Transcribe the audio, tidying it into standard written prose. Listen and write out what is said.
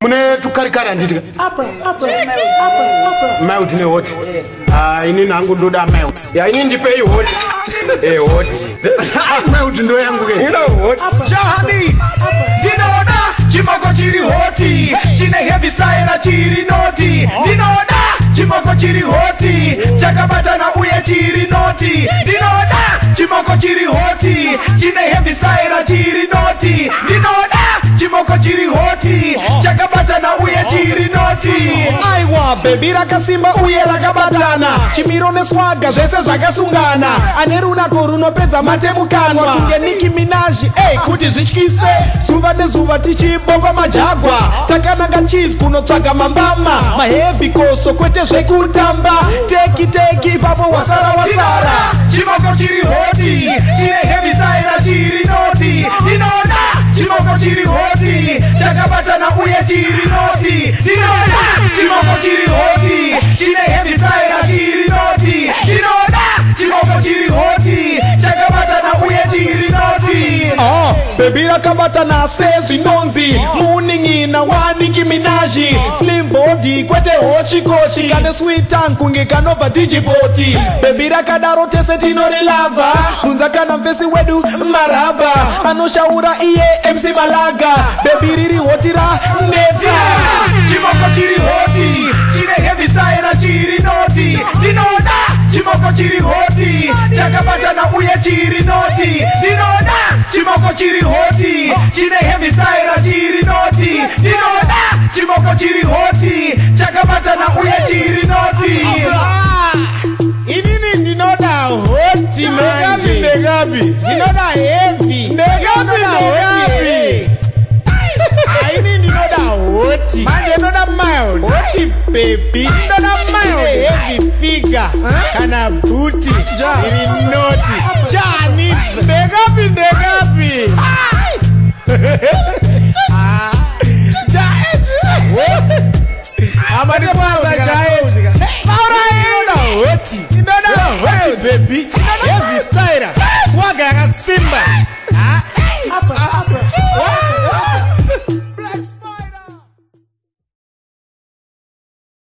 Mune tukarikara nditika. Apa. Mount ne hot. Ini nangu ndoda mount. Ya ini ndipe hot. Hot. Mount ndo yangu ke. Hot. Jahani. Dinoda chimoko chiri hoti. Chine heavy style chiri noti. Dinoda chimoko chiri hoti. Chakabata na uye chiri noti. Dinoda chimoko chiri hoti. Chine heavy style chiri noti. Dinoda chimoko chiri hoti. Chakabata na uye chiri noti. Aiwa baby rakasimba uye rakabatana. Chimiro neswaga zvese zvakasungana. Aneruna koruno pedza matemukanwa. Kunge Nicki Minaj kuti zvityise. Zuva nezuva tichibomba majagwa. Takananga cheese kunotsvaga mambama. Maheavy koso kwete zvekutamba. Teki papo wasara. Chimoko chiri hoti. Chine heavy style chiri noti. Dinoda chimoko chiri hoti. Chakabata na uye chiri noti. Dinoda chimoko chiri hoti. Chine heavy style chiri noti. Dinoda chimoko chiri hoti. Chakabata na uye chiri noti. Baby rakabata na sezi nonzi. Muningina wa Nicki Minaj. Slim body kwete hoshi koshi. Kane sweet tongue kunge kanova digipoti. Baby rakadaro tese tinori lava. Kunza kana mfesi wedu maraba. Anoshaura iye MC Malaga. Baby riri hotira neta. Chimoko chiri hoti. Chine heavy style chiri noti. Dinoda chimoko chiri hoti. Chakabata na uye chiri noti. Dinoda chimoko chiri hoti. Chine heavy style chiri noti. Dinoda chimoko chiri hoti. Chakabata na uye chiri noti. Inini ndinoda hoti manje. Negabi. Ndinoda heavy. Negabi. Aini ndinoda hoti. Manje ndinoda mild. Hoti baby. Ndinoda mild. Heavy figure. Kana booty. Iri noti. Jani. Negabi. Amani kwanza jae. Maura ndinoda hoti. Ndinoda hoti baby. Heavy style. Swaga ya Simba.